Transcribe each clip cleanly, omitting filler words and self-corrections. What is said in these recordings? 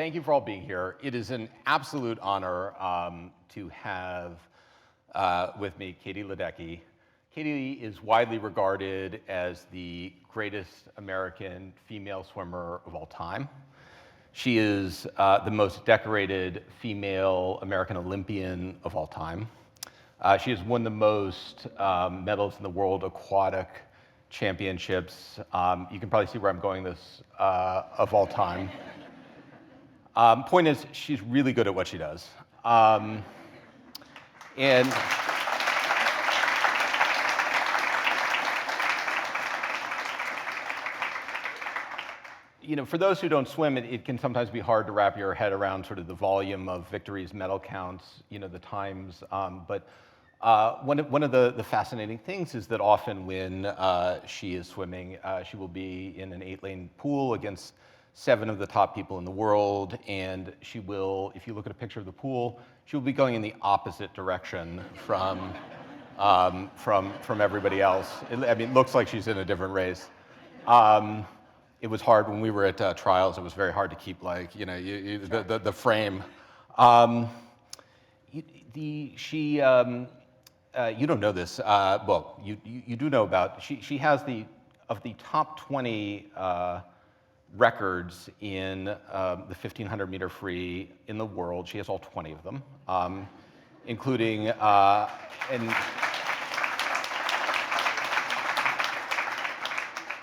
thank you for all being here. It is an absolute honor to have with me Katie Ledecky. Katie is widely regarded as the greatest American female swimmer of all time. She is the most decorated female American Olympian of all time. She has won the most medals in the World Aquatic Championships. You can probably see where I'm going this of all time. Point is, she's really good at what she does. And you know, for those who don't swim, it can sometimes be hard to wrap your head around sort of the volume of victories, medal counts, you know, the times. But one of the fascinating things is that often when she is swimming, she will be in an 8-lane pool against 7 of the top people in the world, and she will, if you look at a picture of the pool, she will be going in the opposite direction from everybody else. I mean, it looks like she's in a different race. It was hard when we were at trials. It was very hard to keep, like, you know, the frame. You don't know this. Well, you do know about. She has of the top 20 records in the 1,500 meter free in the world. She has all 20 of them, including and.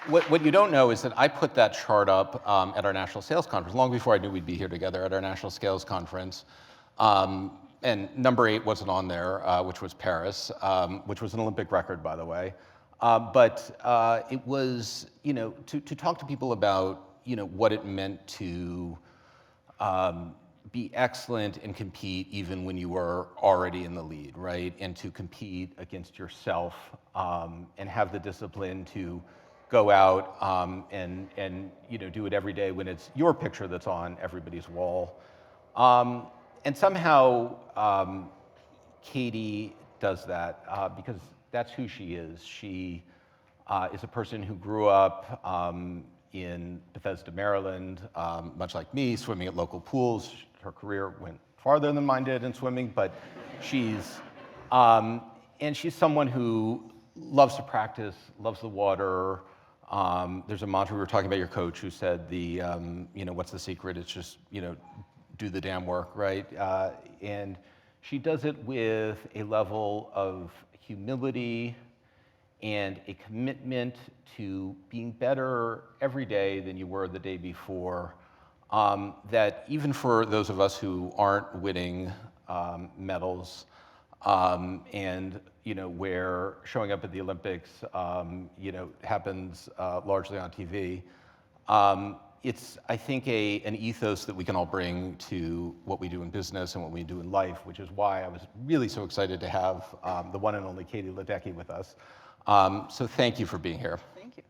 What you don't know is that I put that chart up at our national sales conference long before I knew we'd be here together at our national sales conference. And number 8 wasn't on there, which was Paris, which was an Olympic record, by the way. But it was, you know, to talk to people about, you know, what it meant to be excellent and compete even when you were already in the lead, right? And to compete against yourself and have the discipline to go out and you know, do it every day when it's your picture that's on everybody's wall. And somehow Katie does that because that's who she is. She is a person who grew up in Bethesda, Maryland, much like me, swimming at local pools. Her career went farther than mine did in swimming, but she's someone who loves to practice, loves the water. There's a mantra, we were talking about your coach who said you know, what's the secret? It's just, you know, do the damn work, right? And she does it with a level of humility and a commitment to being better every day than you were the day before, that even for those of us who aren't winning medals, and you know, where showing up at the Olympics, you know, happens largely on TV. It's, I think, an ethos that we can all bring to what we do in business and what we do in life, which is why I was really so excited to have the one and only Katie Ledecky with us. So thank you for being here. Thank you.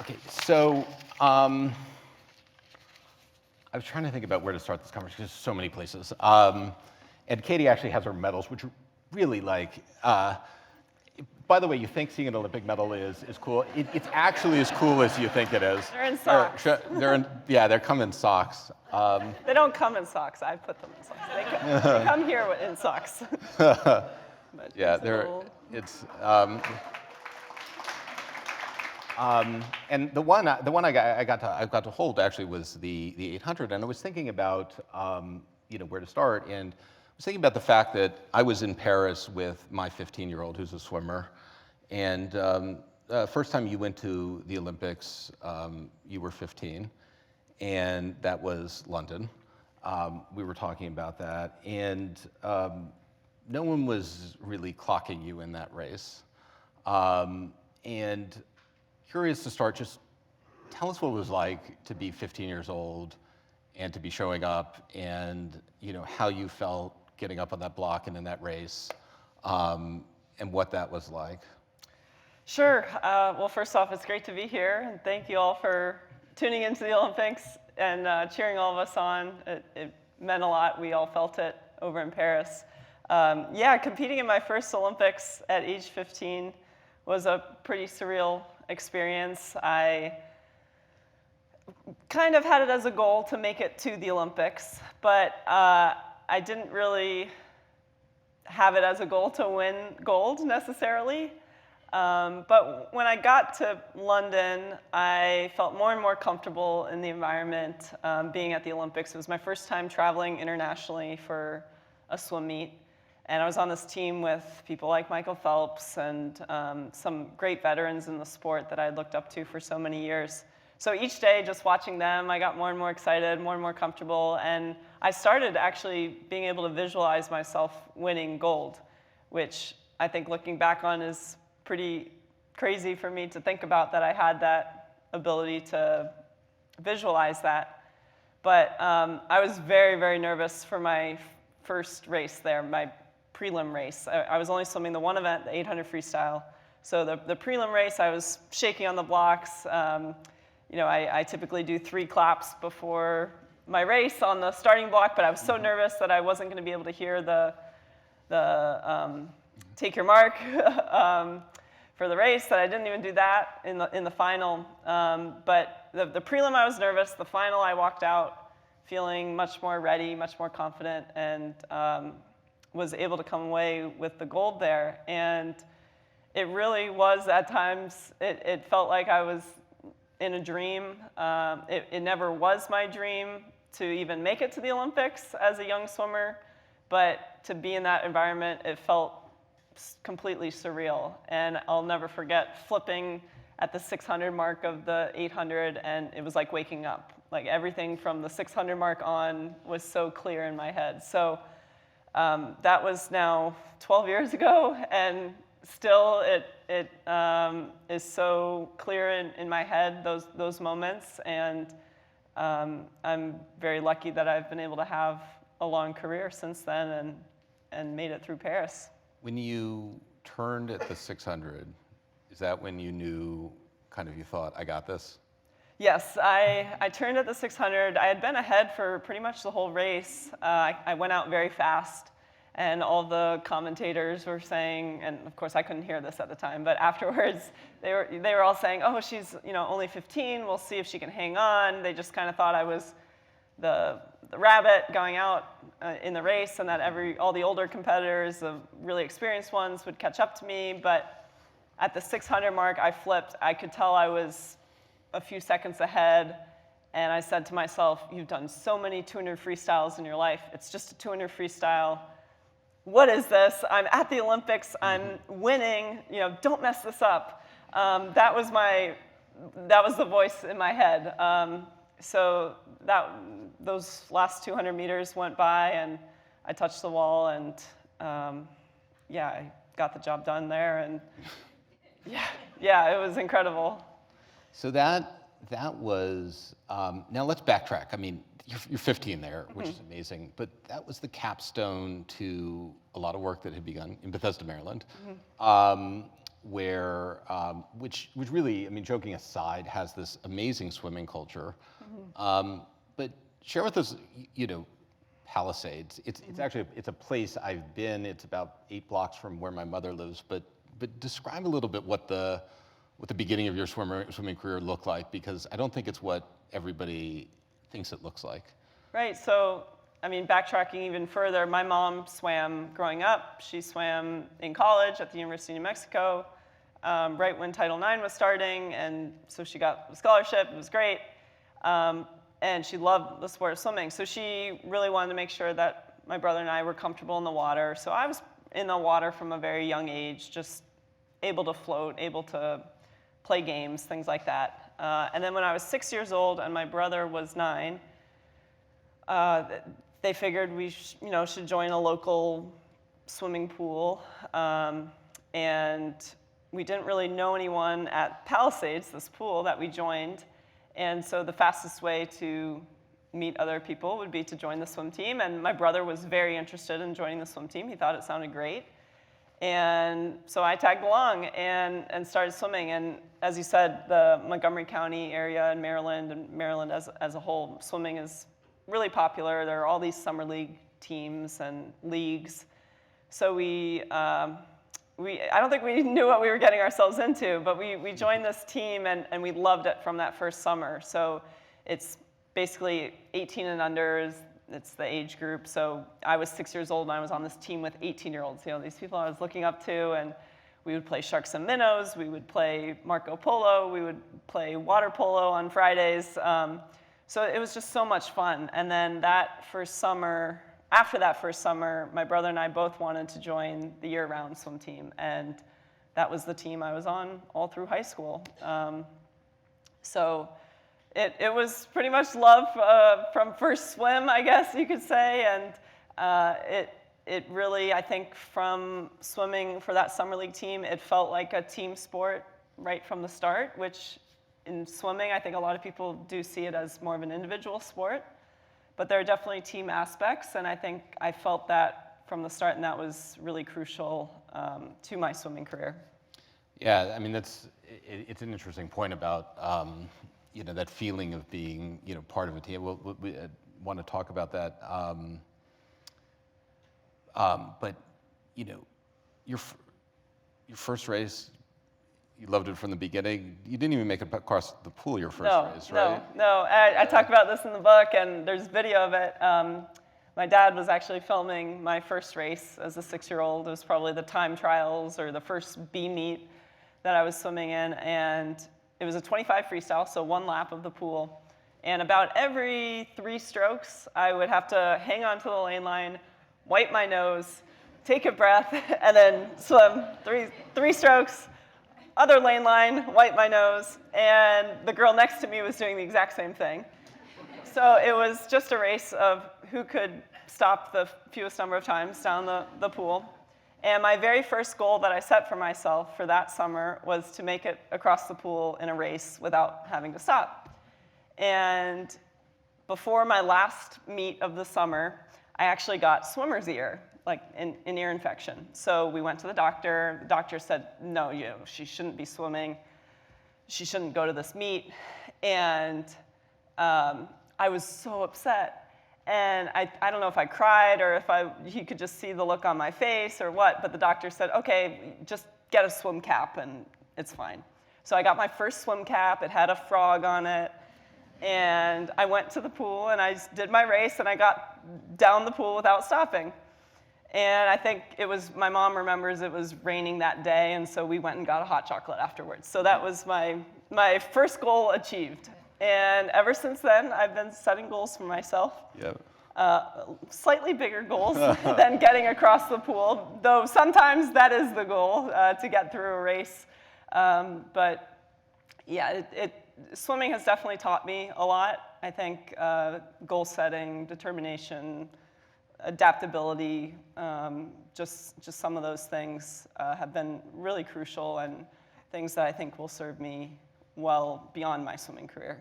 Okay, so I was trying to think about where to start this conversation. There's so many places. And Katie actually has her medals, which are really like, by the way, you think seeing an Olympic medal is cool. It's actually as cool as you think it is. They're in socks. Yeah, they come in socks. They don't come in socks. I put them in socks. They come here in socks. But yeah, and the one I got to hold actually was the 800, and I was thinking about you know, where to start, and I was thinking about the fact that I was in Paris with my 15-year-old who's a swimmer, and first time you went to the Olympics, you were 15, and that was London. We were talking about that, and no one was really clocking you in that race, and curious to start, just tell us what it was like to be 15 years old and to be showing up, and you know, how you felt getting up on that block and in that race, and what that was like. Sure. Well, first off, it's great to be here, and thank you all for tuning into the Olympics and cheering all of us on. It meant a lot. We all felt it over in Paris. Yeah, competing in my first Olympics at age 15 was a pretty surreal experience. I kind of had it as a goal to make it to the Olympics, but I didn't really have it as a goal to win gold necessarily. But when I got to London, I felt more and more comfortable in the environment being at the Olympics. It was my first time traveling internationally for a swim meet. And I was on this team with people like Michael Phelps and some great veterans in the sport that I had looked up to for so many years. So each day, just watching them, I got more and more excited, more and more comfortable. And I started actually being able to visualize myself winning gold, which I think looking back on is pretty crazy for me to think about, that I had that ability to visualize that. But I was very, very nervous for my first race there, my prelim race. I was only swimming the one event, the 800 freestyle. So the prelim race, I was shaking on the blocks. You know, I typically do 3 claps before my race on the starting block, but I was so nervous that I wasn't going to be able to hear the take your mark for the race, that I didn't even do that in the final. But the prelim, I was nervous. The final, I walked out feeling much more ready, much more confident, and was able to come away with the gold there. And it really was, at times, it felt like I was in a dream. It never was my dream to even make it to the Olympics as a young swimmer, but to be in that environment, it felt completely surreal. And I'll never forget flipping at the 600 mark of the 800, and it was like waking up. Like everything from the 600 mark on was so clear in my head. So that was now 12 years ago, and still it is so clear in my head, those moments. And I'm very lucky that I've been able to have a long career since then and made it through Paris. When you turned at the 600, is that when you knew, kind of you thought, I got this? Yes, I turned at the 600. I had been ahead for pretty much the whole race. I went out very fast, and all the commentators were saying, and of course I couldn't hear this at the time, but afterwards they were all saying, oh, she's only 15. We'll see if she can hang on. They just kind of thought I was the rabbit going out in the race, and that all the older competitors, the really experienced ones, would catch up to me. But at the 600 mark, I flipped. I could tell I was a few seconds ahead, and I said to myself, you've done so many 200 freestyles in your life. It's just a 200 freestyle. What is this? I'm at the Olympics. I'm winning. Don't mess this up. That was the voice in my head. So those last 200 meters went by, and I touched the wall, and I got the job done there, and yeah, it was incredible. So that was, now let's backtrack. I mean, you're 15 there, which is amazing, but that was the capstone to a lot of work that had begun in Bethesda, Maryland, where, which really, I mean, joking aside, has this amazing swimming culture. But share with us, Palisades. It's actually, it's a place I've been. It's about 8 blocks from where my mother lives, but describe a little bit what the beginning of your swimming career looked like, because I don't think it's what everybody thinks it looks like. Right, so, I mean, backtracking even further, my mom swam growing up. She swam in college at the University of New Mexico, right when Title IX was starting, and so she got a scholarship. It was great, and she loved the sport of swimming. So she really wanted to make sure that my brother and I were comfortable in the water. So I was in the water from a very young age, just able to float, able to play games, things like that. And then when I was 6 years old and my brother was 9, they figured we should join a local swimming pool. And we didn't really know anyone at Palisades, this pool that we joined. And so the fastest way to meet other people would be to join the swim team. And my brother was very interested in joining the swim team. He thought it sounded great. And so I tagged along and started swimming. And as you said, the Montgomery County area in Maryland, and Maryland as a whole, swimming is really popular. There are all these summer league teams and leagues. So we I don't think we knew what we were getting ourselves into, but we joined this team and we loved it from that first summer. So it's basically 18 and under, it's the age group. So I was 6 years old and I was on this team with 18-year-olds, these people I was looking up to, and we would play sharks and minnows, we would play Marco Polo, we would play water polo on Fridays. So it was just so much fun. And then after that first summer, my brother and I both wanted to join the year-round swim team, and that was the team I was on all through high school. So it was pretty much love from first swim, I guess you could say, and it really, I think, from swimming for that summer league team, it felt like a team sport right from the start, which in swimming, I think a lot of people do see it as more of an individual sport. But there are definitely team aspects, and I think I felt that from the start, and that was really crucial to my swimming career. Yeah, I mean, it's an interesting point about that feeling of being part of a team. We want to talk about that. But your first race, you loved it from the beginning. You didn't even make it across the pool your first race, right? No. I talk about this in the book, and there's video of it. My dad was actually filming my first race as a 6-year-old. It was probably the time trials or the first B meet that I was swimming in, and it was a 25 freestyle, so 1 lap of the pool. And about every 3 strokes, I would have to hang on to the lane line, wipe my nose, take a breath, and then swim 3 strokes, other lane line, wipe my nose, and the girl next to me was doing the exact same thing. So it was just a race of who could stop the fewest number of times down the pool. And my very first goal that I set for myself for that summer was to make it across the pool in a race without having to stop. And before my last meet of the summer, I actually got swimmer's ear, like an ear infection. So we went to the doctor. The doctor said, no, she shouldn't be swimming. She shouldn't go to this meet. And I was so upset. And I don't know if I cried or if he could just see the look on my face or what, but the doctor said, okay, just get a swim cap and it's fine. So I got my first swim cap. It had a frog on it. And I went to the pool and I did my race and I got down the pool without stopping. And I think my mom remembers it was raining that day, and so we went and got a hot chocolate afterwards. So that was my first goal achieved. And ever since then, I've been setting goals for myself. Yep. Slightly bigger goals than getting across the pool, though sometimes that is the goal, to get through a race. But yeah, swimming has definitely taught me a lot. I think goal setting, determination, adaptability, just some of those things have been really crucial and things that I think will serve me well beyond my swimming career.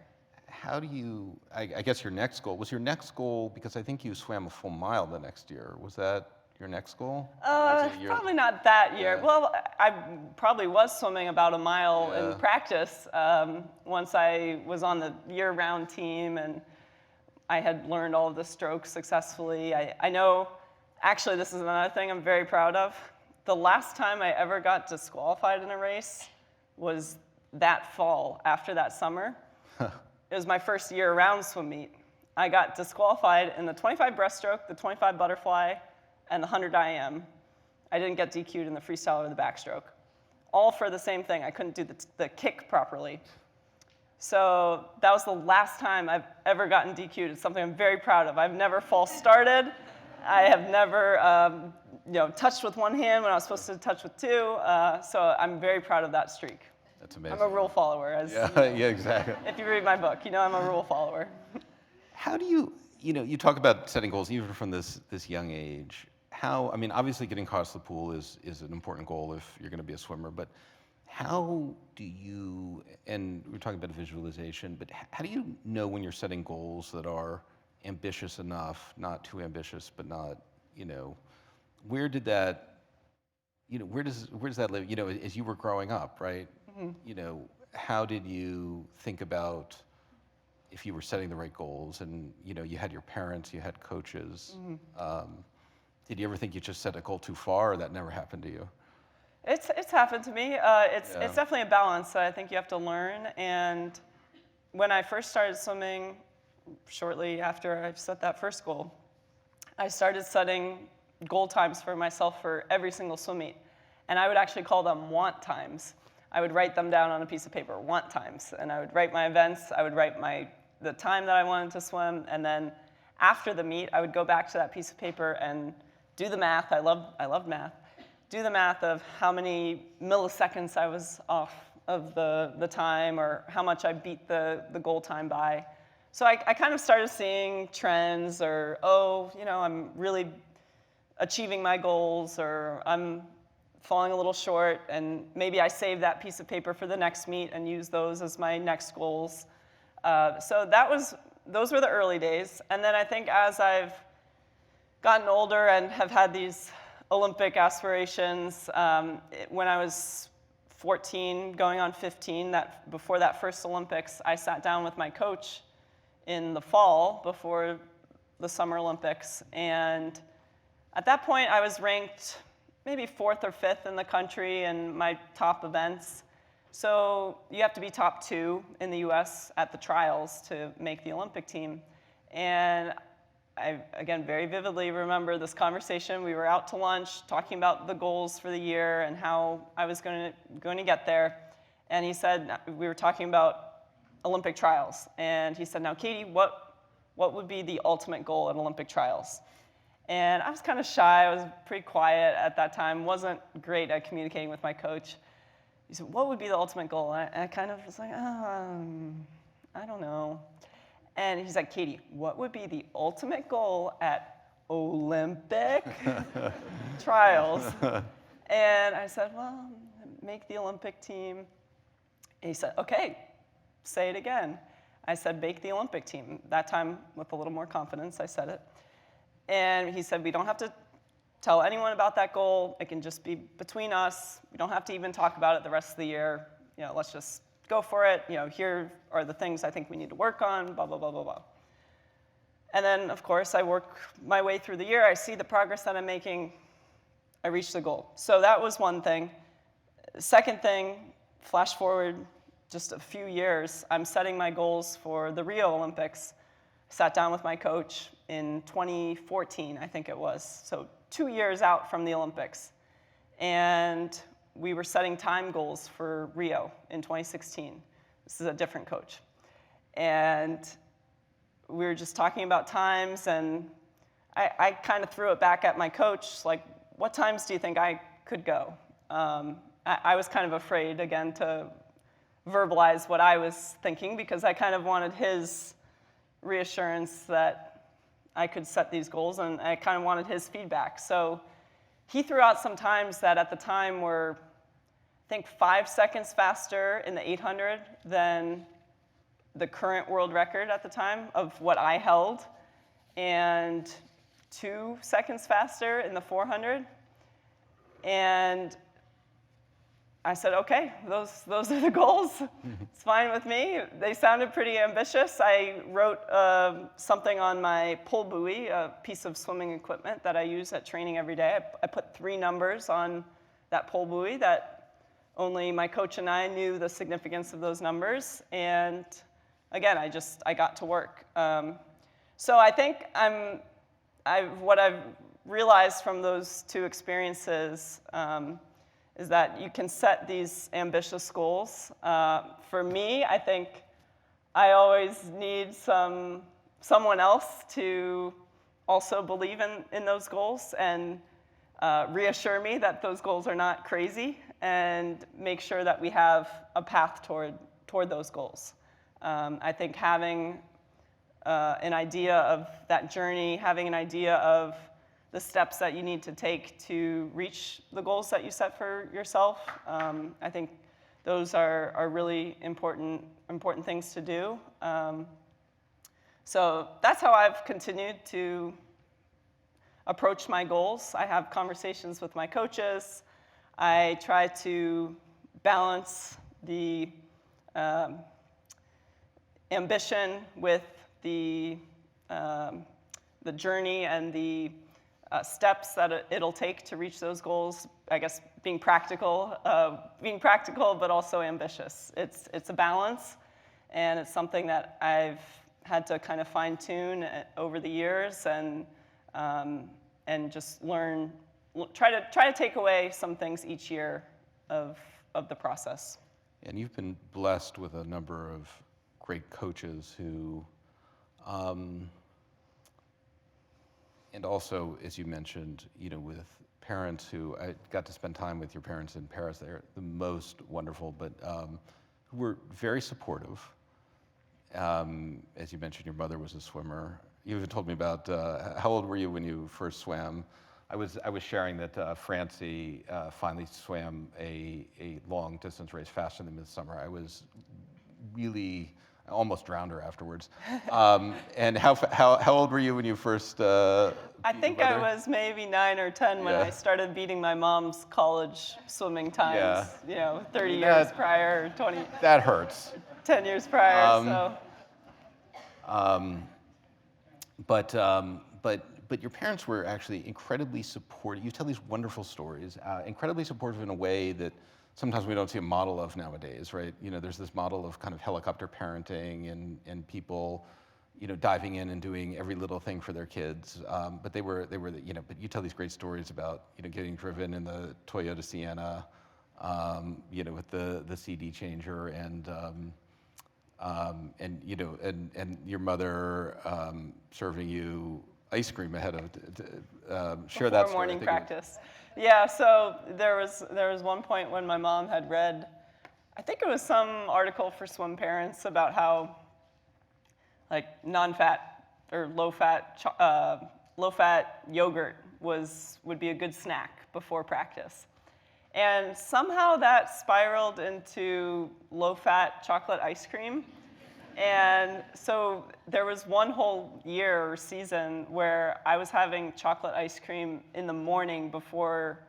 How do you, I guess your next goal, because I think you swam a full mile the next year. Was that your next goal? Probably not that year. Yeah. Well, I probably was swimming about a mile in practice once I was on the year-round team and I had learned all of the strokes successfully. I know, actually, this is another thing I'm very proud of. The last time I ever got disqualified in a race was that fall after that summer. It was my first year-round swim meet. I got disqualified in the 25 breaststroke, the 25 butterfly, and the 100 IM. I didn't get DQ'd in the freestyle or the backstroke. All for the same thing. I couldn't do the kick properly. So that was the last time I've ever gotten DQ'd. It's something I'm very proud of. I've never false started. I have never touched with one hand when I was supposed to touch with 2. So I'm very proud of that streak. That's amazing. I'm a rule follower. Yeah, exactly. If you read my book, I'm a rule follower. How do you talk about setting goals even from this young age. Obviously getting across the pool is an important goal if you're going to be a swimmer, but how do you, and we're talking about visualization, but how do you know when you're setting goals that are ambitious enough, not too ambitious, but not, where does that live, as you were growing up, right? Mm-hmm. How did you think about if you were setting the right goals and, you had your parents, you had coaches, mm-hmm. Did you ever think you just set a goal too far or that never happened to you? It's happened to me. It's definitely a balance that I think you have to learn. And when I first started swimming, shortly after I set that first goal, I started setting goal times for myself for every single swim meet. And I would actually call them want times. I would write them down on a piece of paper, want times. And I would write my events, I would write the time that I wanted to swim, and then after the meet, I would go back to that piece of paper and do the math. I loved math. Do the math of how many milliseconds I was off of the time, or how much I beat the goal time by. So I kind of started seeing trends, or, oh, I'm really achieving my goals, or I'm falling a little short, and maybe I save that piece of paper for the next meet and use those as my next goals. So those were the early days. And then I think as I've gotten older and have had these Olympic aspirations, when I was 14, going on 15, before that first Olympics, I sat down with my coach in the fall before the Summer Olympics. And at that point, I was ranked maybe 4th or 5th in the country in my top events. So you have to be top 2 in the US at the trials to make the Olympic team. And I, again, very vividly remember this conversation. We were out to lunch talking about the goals for the year and how I was going to get there. And he said, we were talking about Olympic trials. And he said, now, Katie, what would be the ultimate goal at Olympic trials? And I was kind of shy. I was pretty quiet at that time, wasn't great at communicating with my coach. He said, what would be the ultimate goal? And I kind of was like, I don't know. And he's like, Katie, what would be the ultimate goal at Olympic trials? And I said, well, make the Olympic team. And he said, okay, say it again. I said, make the Olympic team. That time, with a little more confidence, I said it. And he said, we don't have to tell anyone about that goal. It can just be between us. We don't have to even talk about it the rest of the year. Let's just go for it. Here are the things I think we need to work on, blah, blah, blah, blah, blah. And then, of course, I work my way through the year. I see the progress that I'm making. I reach the goal. So that was one thing. Second thing, flash forward just a few years, I'm setting my goals for the Rio Olympics. Sat down with my coach in 2014, I think it was. So 2 years out from the Olympics. And we were setting time goals for Rio in 2016. This is a different coach. And we were just talking about times, and I kind of threw it back at my coach, like, what times do you think I could go? I was kind of afraid, again, to verbalize what I was thinking, because I kind of wanted his reassurance that I could set these goals, and I kind of wanted his feedback. So he threw out some times that at the time were, I think, 5 seconds faster in the 800 than the current world record at the time of what I held, and 2 seconds faster in the 400. And I said, okay, those are the goals. It's fine with me. They sounded pretty ambitious. I wrote something on my pull buoy, a piece of swimming equipment that I use at training every day. I put 3 numbers on that pull buoy that only my coach and I knew the significance of those numbers. And again, I got to work. So I think what I've realized from those 2 experiences is that you can set these ambitious goals. For me, I think I always need someone else to also believe in those goals and reassure me that those goals are not crazy, and make sure that we have a path toward those goals. I think having an idea of that journey, having an idea of the steps that you need to take to reach the goals that you set for yourself, I think those are really important things to do. So that's how I've continued to approach my goals. I have conversations with my coaches. I try to balance the ambition with the journey and the steps that it'll take to reach those goals, I guess, being practical, but also ambitious. It's a balance, and it's something that I've had to kind of fine tune over the years, and just try to take away some things each year of the process. And you've been blessed with a number of great coaches who, and also, as you mentioned, with parents who, I got to spend time with your parents in Paris. They're the most wonderful, but who were very supportive. As you mentioned, your mother was a swimmer. You even told me about, how old were you when you first swam? I was sharing that Francie finally swam a long distance race faster than midsummer. I almost drowned her afterwards. And how old were you when you first? I think I was maybe 9 or 10 when I started beating my mom's college swimming times. 30 years prior, 20. That hurts. 10 years prior. But your parents were actually incredibly supportive. You tell these wonderful stories, incredibly supportive in a way that sometimes we don't see a model of nowadays, right? There's this model of kind of helicopter parenting and people, diving in and doing every little thing for their kids. But but you tell these great stories about, getting driven in the Toyota Sienna, with the CD changer and your mother serving you ice cream ahead of share that Before story. morning practice. Yeah, so there was one point when my mom had read, I think it was some article for swim parents about how non-fat or low-fat yogurt would be a good snack before practice. And somehow that spiraled into low-fat chocolate ice cream. And so there was one whole year or season where I was having chocolate ice cream in the morning before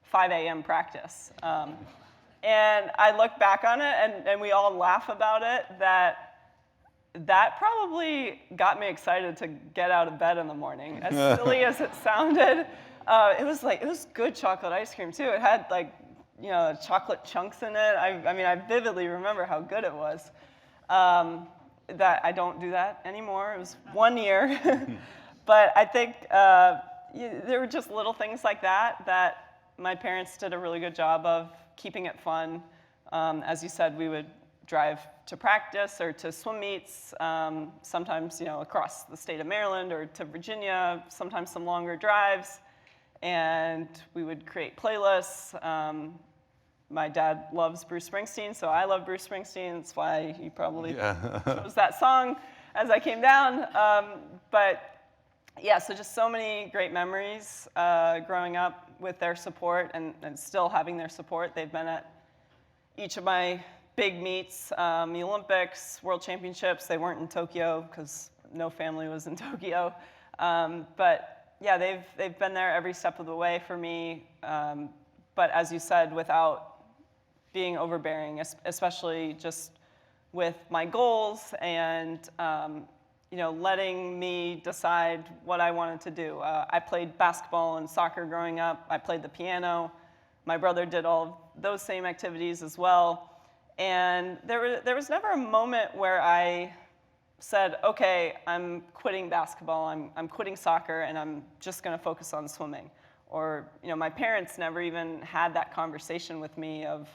5 a.m. practice. And I look back on it, and we all laugh about it, that probably got me excited to get out of bed in the morning. As silly as it sounded, it was good chocolate ice cream too. It had chocolate chunks in it. I vividly remember how good it was. That I don't do that anymore. It was 1 year. But I think there were just little things like that my parents did a really good job of keeping it fun. As you said, we would drive to practice or to swim meets, sometimes across the state of Maryland or to Virginia, sometimes some longer drives. And we would create playlists. My dad loves Bruce Springsteen, so I love Bruce Springsteen. That's why he probably chose that song as I came down. So just so many great memories growing up with their support and still having their support. They've been at each of my big meets, the Olympics, World Championships. They weren't in Tokyo because no family was in Tokyo. They've been there every step of the way for me. But as you said, without being overbearing, especially just with my goals and letting me decide what I wanted to do. I played basketball and soccer growing up. I played the piano. My brother did all of those same activities as well. And there was never a moment where I said, okay, I'm quitting basketball, I'm quitting soccer, and I'm just going to focus on swimming. Or, my parents never even had that conversation with me of,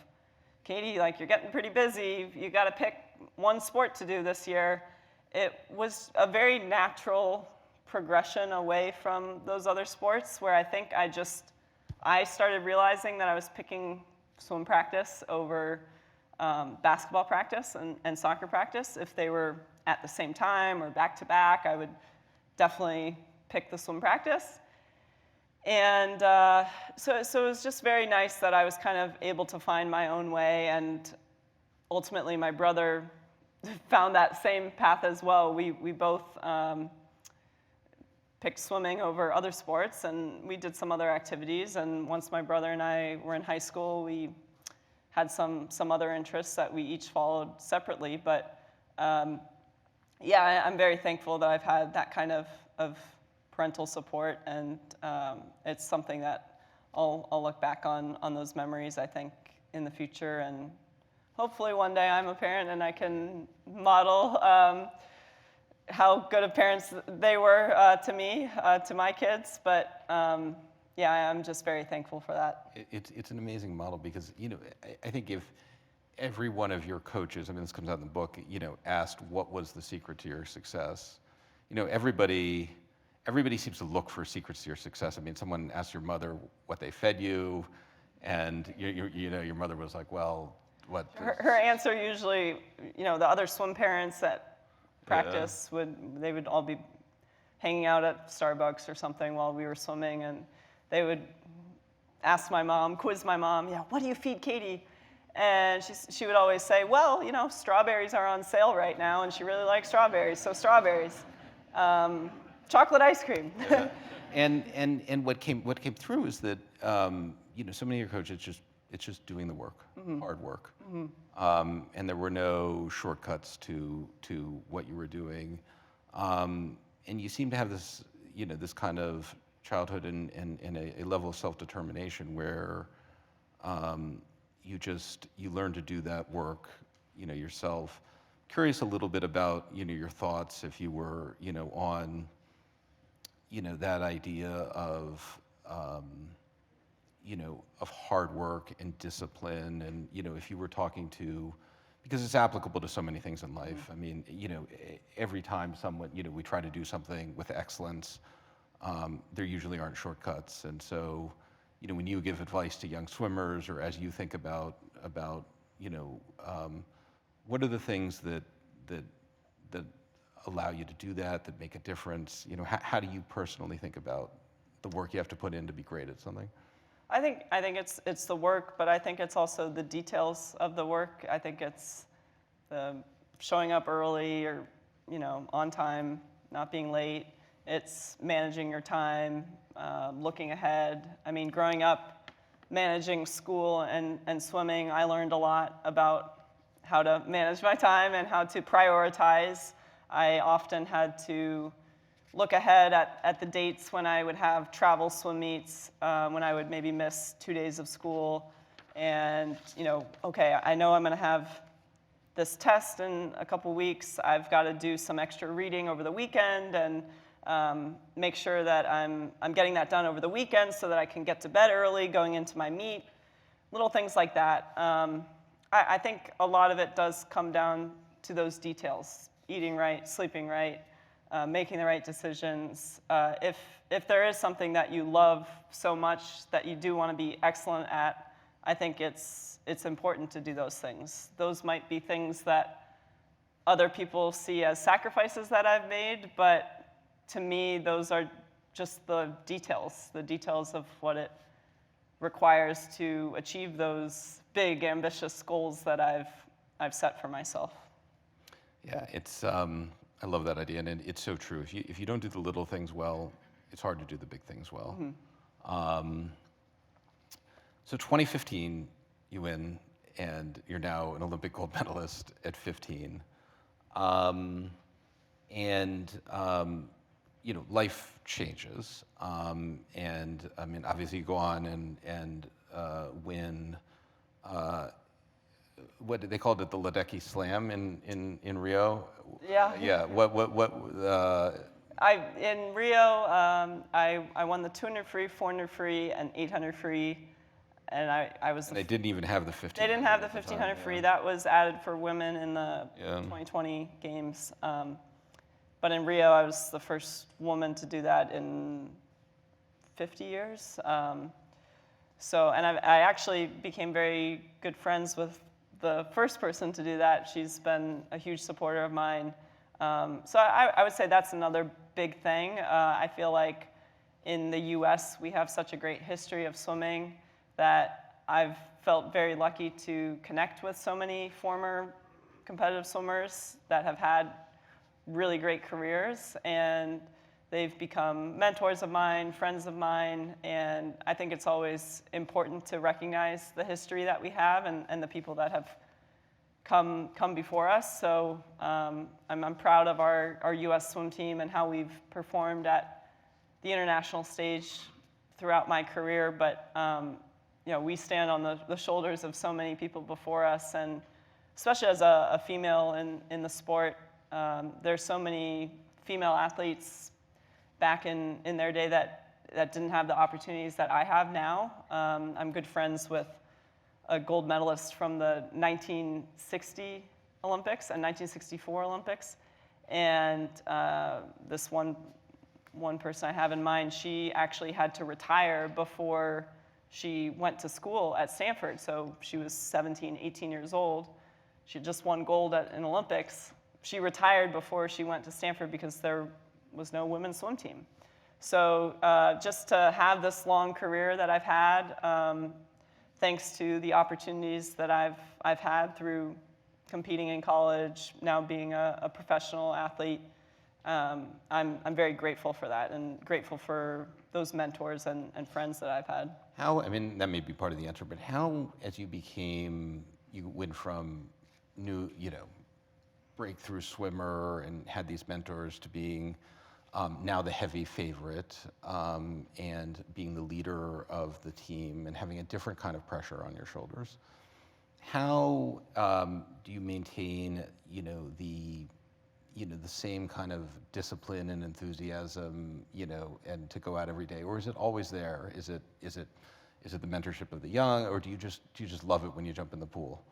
Katie, you're getting pretty busy. You got to pick one sport to do this year. It was a very natural progression away from those other sports where I think I started realizing that I was picking swim practice over basketball practice and soccer practice. If they were at the same time or back to back, I would definitely pick the swim practice. And so it was just very nice that I was kind of able to find my own way, and ultimately my brother found that same path as well. We both picked swimming over other sports, and we did some other activities. And once my brother and I were in high school, we had some other interests that we each followed separately. But I'm very thankful that I've had that kind of parental support, and it's something that I'll look back on those memories, I think, in the future, and hopefully one day I'm a parent and I can model how good of parents they were to me, to my kids. But yeah, I'm just very thankful for that. It's an amazing model because, you know, I think if every one of your coaches, I mean, this comes out in the book, you know, asked what was the secret to your success, you know, everybody seems to look for secrets to your success. I mean, someone asked your mother what they fed you, and you know, your mother was like, well, what? Her answer usually, you know, the other swim parents at practice they would all be hanging out at Starbucks or something while we were swimming, and they would ask my mom, quiz my mom, yeah, what do you feed Katie? And she would always say, well, you know, strawberries are on sale right now, and she really likes strawberries, so strawberries. Chocolate ice cream. Yeah. And what came through is that you know, so many of your coaches it's just doing the work, hard work, and there were no shortcuts to what you were doing, and you seem to have this, you know, this kind of childhood and a level of self-determination where you learn to do that work, you know, yourself. Curious a little bit about, you know, your thoughts if you were, you know, on, you know, that idea of, you know, of hard work and discipline, and, you know, if you were talking to, because it's applicable to so many things in life. I mean, you know, every time someone, you know, we try to do something with excellence, there usually aren't shortcuts. And so, you know, when you give advice to young swimmers, or as you think about, you know, what are the things that allow you to do that make a difference? You know, how do you personally think about the work you have to put in to be great at something? I think it's the work, but I think it's also the details of the work. I think it's the showing up early, or, you know, on time, not being late. It's managing your time, looking ahead. I mean, growing up, managing school and swimming, I learned a lot about how to manage my time and how to prioritize. I often had to look ahead at the dates when I would have travel swim meets, when I would maybe miss 2 days of school, and, you know, okay, I know I'm going to have this test in a couple weeks. I've got to do some extra reading over the weekend, and make sure that I'm getting that done over the weekend so that I can get to bed early going into my meet. Little things like that. I think a lot of it does come down to those details: eating right, sleeping right, making the right decisions. If there is something that you love so much that you do want to be excellent at, I think it's important to do those things. Those might be things that other people see as sacrifices that I've made, but to me, those are just the details of what it requires to achieve those big, ambitious goals that I've set for myself. Yeah, it's I love that idea, and it's so true. If you don't do the little things well, it's hard to do the big things well. So 2015, you win, and you're now an Olympic gold medalist at 15, you know, life changes, and I mean, obviously you go on and win. What did they called it, the Ledecky Slam in Rio? Yeah. Yeah. In Rio, I won the 200 free, 400 free, and 800 free, and I was. And they didn't even have the 1500. They didn't have the 1500 free. That was added for women in the 2020 games. But in Rio, I was the first woman to do that in 50 years. So, and I actually became very good friends with the first person to do that. She's been a huge supporter of mine. So I would say that's another big thing. I feel like in the US, we have such a great history of swimming that I've felt very lucky to connect with so many former competitive swimmers that have had really great careers, and they've become mentors of mine, friends of mine, and I think it's always important to recognize the history that we have and the people that have come before us. So I'm proud of our US swim team and how we've performed at the international stage throughout my career, but we stand on the shoulders of so many people before us, and especially as a female in the sport, there's so many female athletes back in their day that didn't have the opportunities that I have now. I'm good friends with a gold medalist from the 1960 Olympics and 1964 Olympics, and this one person I have in mind, she actually had to retire before she went to school at Stanford. So she was 17, 18 years old. She had just won gold at an Olympics. She retired before she went to Stanford because there was no women's swim team. So just to have this long career that I've had, thanks to the opportunities that I've had through competing in college, now being a professional athlete, I'm very grateful for that, and grateful for those mentors and friends that I've had. How, I mean, that may be part of the answer, but how, as you went from breakthrough swimmer and had these mentors to being now the heavy favorite, and being the leader of the team and having a different kind of pressure on your shoulders, how do you maintain, the same kind of discipline and enthusiasm, and to go out every day, or is it always there? Is it the mentorship of the young, or do you just love it when you jump in the pool?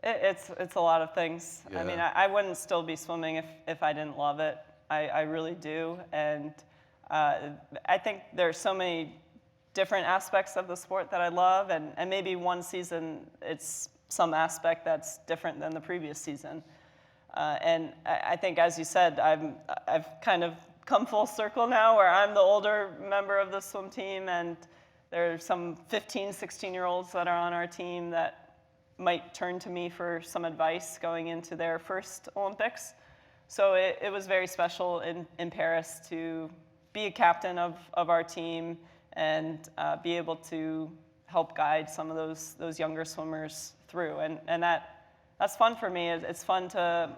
It's a lot of things. Yeah. I mean, I wouldn't still be swimming if I didn't love it. I really do, and I think there's so many different aspects of the sport that I love, and maybe one season it's some aspect that's different than the previous season. And I think, as you said, I've kind of come full circle now, where I'm the older member of the swim team, and there are some 15, 16-year-olds that are on our team that might turn to me for some advice going into their first Olympics. So it was very special in Paris to be a captain of our team and be able to help guide some of those younger swimmers through. And that's fun for me. It's fun to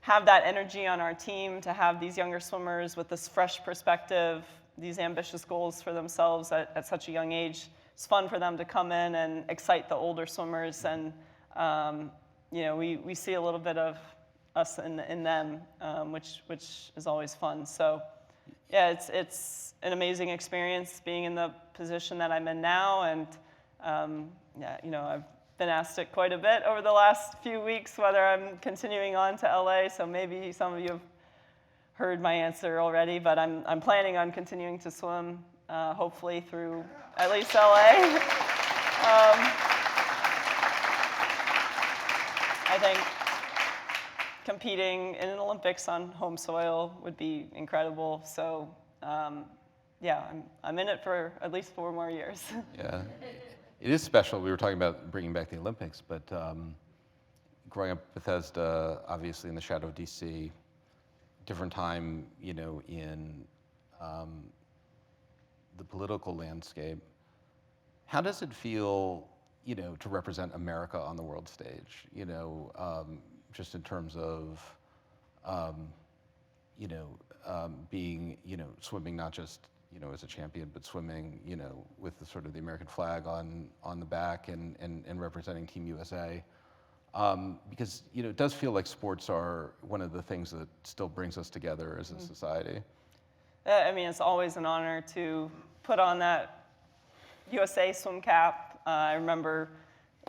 have that energy on our team, to have these younger swimmers with this fresh perspective, these ambitious goals for themselves at such a young age. It's fun for them to come in and excite the older swimmers, and we see a little bit of us in them, which is always fun. So yeah, it's an amazing experience being in the position that I'm in now, and I've been asked it quite a bit over the last few weeks whether I'm continuing on to LA, so maybe some of you have heard my answer already, but I'm planning on continuing to swim, hopefully through at least LA. I think competing in an Olympics on home soil would be incredible, so I'm in it for at least 4 more years. Yeah. It is special. We were talking about bringing back the Olympics, but growing up Bethesda, obviously in the shadow of DC, different time, in the political landscape. How does it feel, to represent America on the world stage? Just in terms of, being, swimming not just as a champion, but swimming, with the sort of the American flag on the back and representing Team USA. Because, it does feel like sports are one of the things that still brings us together as a society. I mean, it's always an honor to put on that USA swim cap. I remember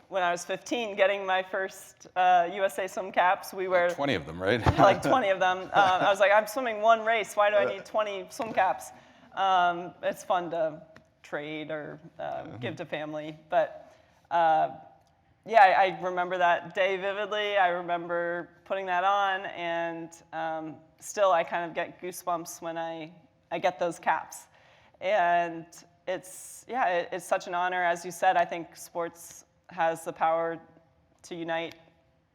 when I was 15 getting my first USA swim caps. We were 20 of them, right? like 20 of them. I was like, I'm swimming one race. Why do I need 20 swim caps? It's fun to trade or give to family. But I remember that day vividly. I remember putting that on, and still I kind of get goosebumps when I get those caps. And it's such an honor. As you said, I think sports has the power to unite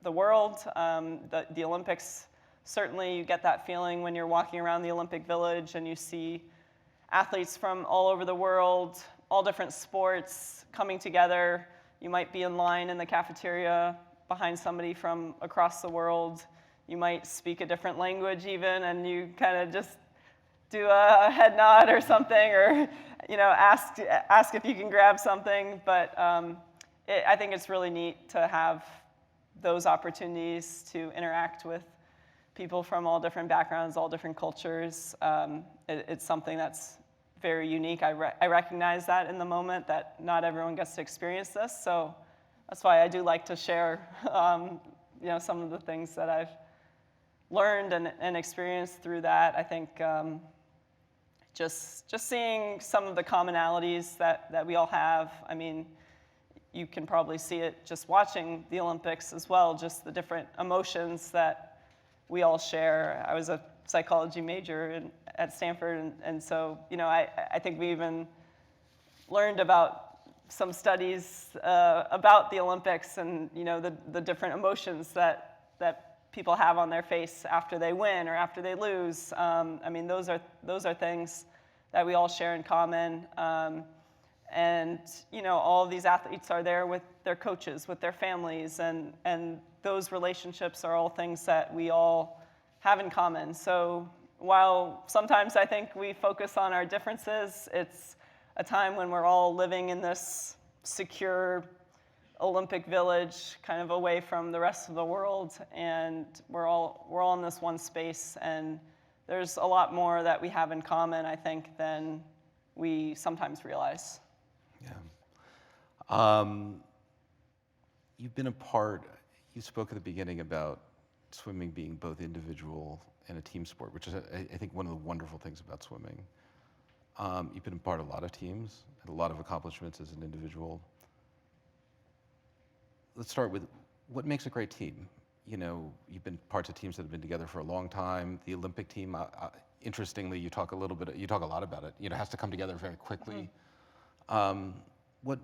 the world. The Olympics, certainly you get that feeling when you're walking around the Olympic Village and you see athletes from all over the world, all different sports coming together. You might be in line in the cafeteria behind somebody from across the world. You might speak a different language even, and you kind of just do a head nod or something, ask if you can grab something. But I think it's really neat to have those opportunities to interact with people from all different backgrounds, all different cultures. It's something that's very unique. I recognize that in the moment that not everyone gets to experience this. So that's why I do like to share, some of the things that I've learned and experienced through that. I think just seeing some of the commonalities that we all have. I mean, you can probably see it just watching the Olympics as well, just the different emotions that we all share. I was a psychology major at Stanford, and so, I think we even learned about some studies about the Olympics and, the different emotions that people have on their face after they win or after they lose. I mean, those are things that we all share in common. And all of these athletes are there with their coaches, with their families, and those relationships are all things that we all have in common. So while sometimes I think we focus on our differences, it's a time when we're all living in this secure Olympic village, kind of away from the rest of the world, and we're all in this one space, and there's a lot more that we have in common, I think, than we sometimes realize. Yeah. You've been you spoke at the beginning about swimming being both individual and a team sport, which is, I think, one of the wonderful things about swimming. You've been a part of a lot of teams, had a lot of accomplishments as an individual. Let's start with what makes a great team. You've been parts of teams that have been together for a long time. The Olympic team, interestingly, you talk a lot about it. It has to come together very quickly. What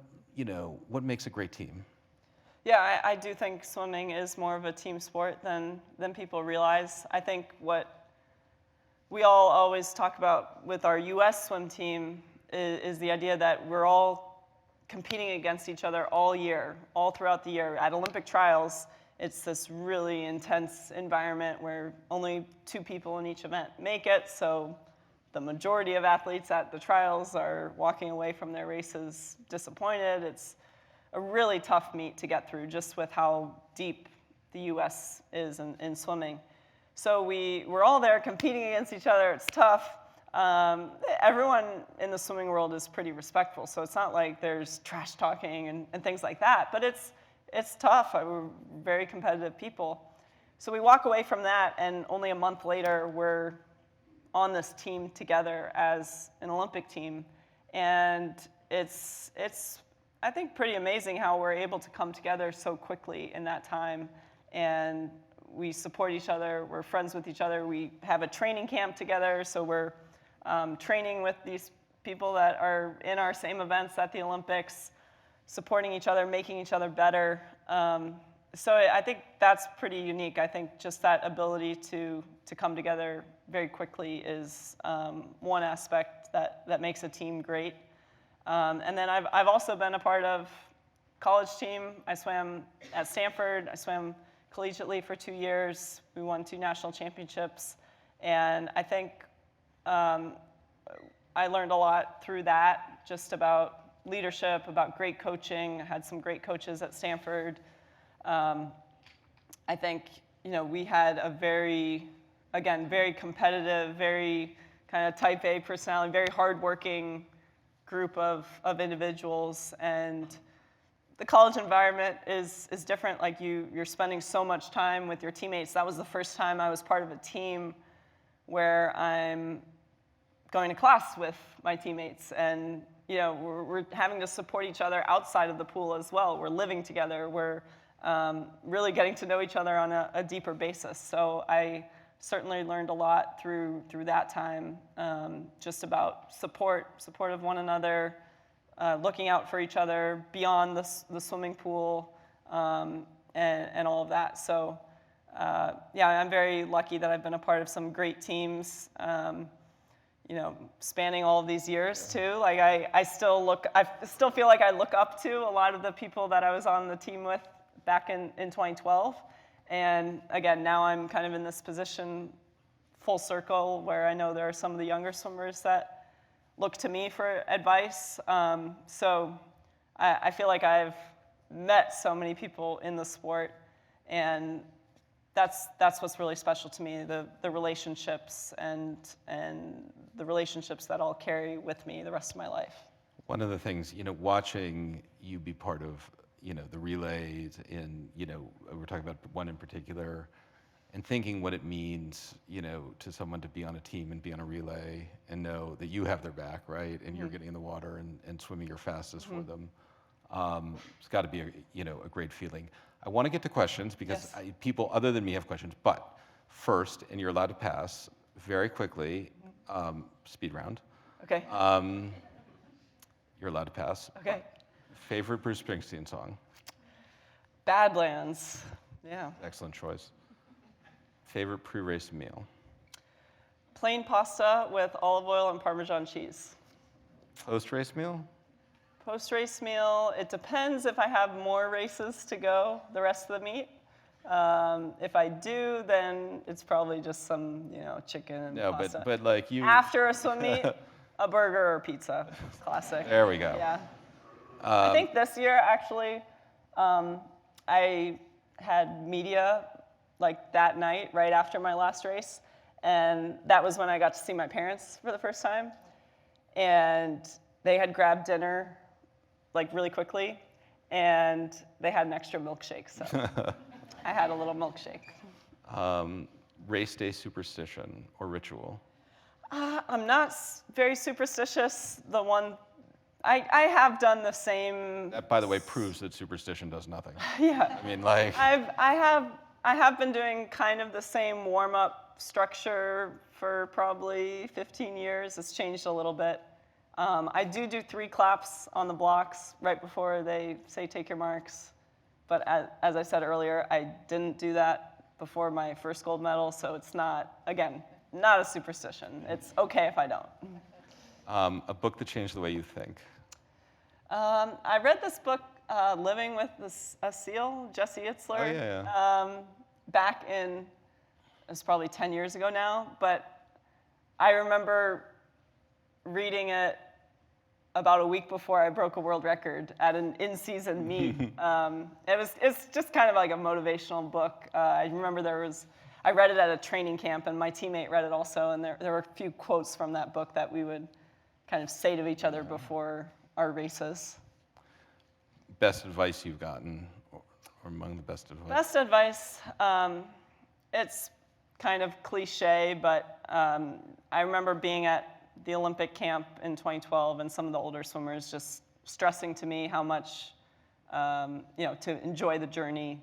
makes a great team? Yeah, I do think swimming is more of a team sport than people realize. I think what we all always talk about with our U.S. swim team is the idea that we're all competing against each other all year, all throughout the year. At Olympic trials, it's this really intense environment where only 2 people in each event make it, so the majority of athletes at the trials are walking away from their races disappointed. It's a really tough meet to get through, just with how deep the U.S. is in swimming. So we're all there competing against each other. It's tough. Everyone in the swimming world is pretty respectful, so it's not like there's trash talking and things like that, but it's tough. We're very competitive people. So we walk away from that, and only a month later, we're on this team together as an Olympic team. And it's I think, pretty amazing how we're able to come together so quickly in that time. And we support each other. We're friends with each other. We have a training camp together, so we're training with these people that are in our same events at the Olympics, supporting each other, making each other better. So I think that's pretty unique. I think just that ability to come together very quickly is one aspect that makes a team great. And then I've also been a part of college team. I swam at Stanford. I swam collegiately for 2 years. We won 2 national championships. And I think I learned a lot through that, just about leadership, about great coaching. I had some great coaches at Stanford. I think, we had a very competitive, very kind of type A personality, very hardworking group of individuals. And the college environment is different. Like you're spending so much time with your teammates. That was the first time I was part of a team where I'm going to class with my teammates, and we're having to support each other outside of the pool as well. We're living together. We're really getting to know each other on a deeper basis. So I certainly learned a lot through that time, just about support of one another, looking out for each other beyond the swimming pool, and all of that. So I'm very lucky that I've been a part of some great teams, spanning all of these years too. Like I still feel like I look up to a lot of the people that I was on the team with back in 2012. And again, now I'm kind of in this position full circle where I know there are some of the younger swimmers that look to me for advice. So I feel like I've met so many people in the sport, and that's what's really special to me, the relationships and the relationships that I'll carry with me the rest of my life. One of the things, watching you be part of, the relays we're talking about one in particular, and thinking what it means, to someone to be on a team and be on a relay and know that you have their back, right? And you're getting in the water and swimming your fastest for them. It's got to be a great feeling. I want to get to questions because Yes. people other than me have questions. But first, and you're allowed to pass very quickly, speed round. Okay. You're allowed to pass. Okay. Favorite Bruce Springsteen song? Badlands. Yeah. Excellent choice. Favorite pre-race meal? Plain pasta with olive oil and Parmesan cheese. Post-race meal? Post-race meal, it depends if I have more races to go the rest of the meet. If I do, then it's probably just some, chicken and No, pasta. but like you. After a swim meet, a burger or pizza. Classic. There we go. Yeah. I think this year, actually, I had media like that night, right after my last race. And that was when I got to see my parents for the first time. And they had grabbed dinner like really quickly, and they had an extra milkshake, so I had a little milkshake. Race day superstition or ritual? I'm not very superstitious. I have done the same. That, by the way, proves that superstition does nothing. Yeah. I mean, like. I have been doing kind of the same warm-up structure for probably 15 years. It's changed a little bit. I do 3 claps on the blocks right before they say take your marks. But as I said earlier, I didn't do that before my first gold medal, so it's not, again, not a superstition. It's okay if I don't. A book that changed the way you think? I read this book, Living with a Seal, Jesse Itzler. Oh, yeah. Back in, it's probably 10 years ago now, but I remember reading it about a week before I broke a world record at an in-season meet. It's just kind of like a motivational book. I remember I read it at a training camp, and my teammate read it also, and there were a few quotes from that book that we would kind of say to each other before our races. Best advice you've gotten, or among the best advice? Best advice, it's kind of cliche, but I remember being at the Olympic camp in 2012, and some of the older swimmers just stressing to me how much, to enjoy the journey,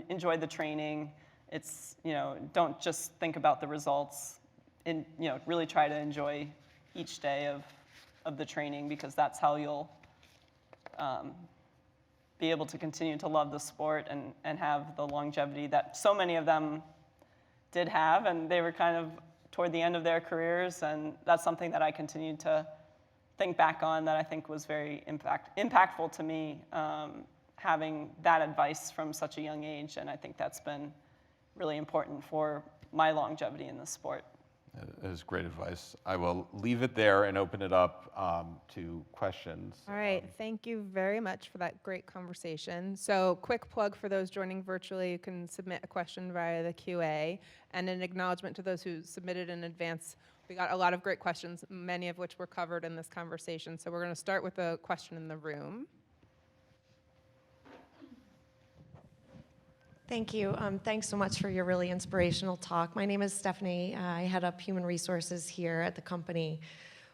enjoy the training. It's, don't just think about the results, and really try to enjoy each day of the training, because that's how you'll be able to continue to love the sport and have the longevity that so many of them did have, and they were kind of toward the end of their careers, and that's something that I continued to think back on that I think was very impactful to me, having that advice from such a young age, and I think that's been really important for my longevity in the sport. That is great advice. I will leave it there and open it up to questions. All right, thank you very much for that great conversation. So quick plug for those joining virtually, you can submit a question via the QA, and an acknowledgement to those who submitted in advance. We got a lot of great questions, many of which were covered in this conversation. So we're going to start with a question in the room. Thank you. Thanks so much for your really inspirational talk. My name is Stephanie. I head up human resources here at the company.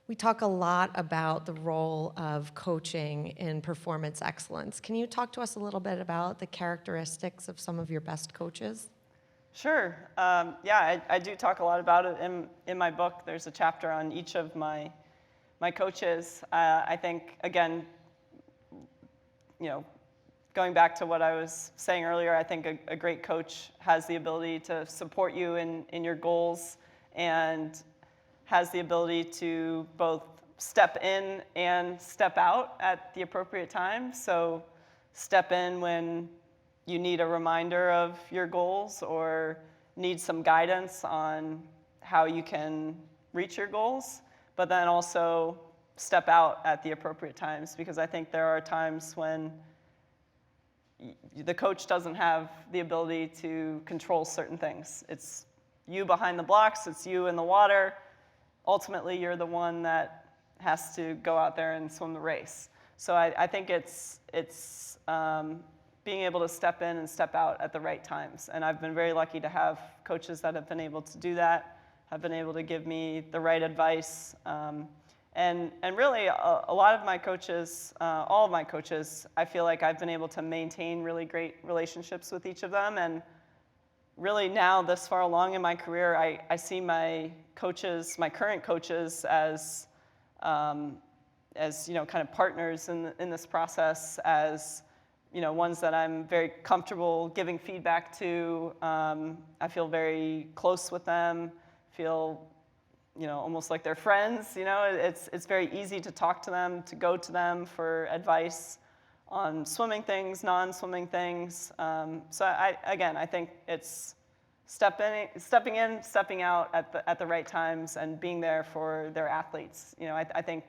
We talk a lot about the role of coaching in performance excellence. Can you talk to us a little bit about the characteristics of some of your best coaches? Sure. I do talk a lot about it in my book. There's a chapter on each of my coaches. I think, again, going back to what I was saying earlier, I think a great coach has the ability to support you in your goals, and has the ability to both step in and step out at the appropriate time. So step in when you need a reminder of your goals or need some guidance on how you can reach your goals, but then also step out at the appropriate times, because I think there are times when the coach doesn't have the ability to control certain things. It's you behind the blocks, it's you in the water. Ultimately, you're the one that has to go out there and swim the race. So I think it's being able to step in and step out at the right times. And I've been very lucky to have coaches that have been able to do that, have been able to give me the right advice. And really, a lot of my coaches, all of my coaches, I feel like I've been able to maintain really great relationships with each of them. And really now, this far along in my career, I see my coaches, my current coaches, as you know, kind of partners in this process, as you know, ones that I'm very comfortable giving feedback to. I feel very close with them. Feel, you know, almost like they're friends. You know, it's very easy to talk to them, to go to them for advice on swimming things, non-swimming things. So I think it's stepping in, stepping out at the right times, and being there for their athletes. You know, I think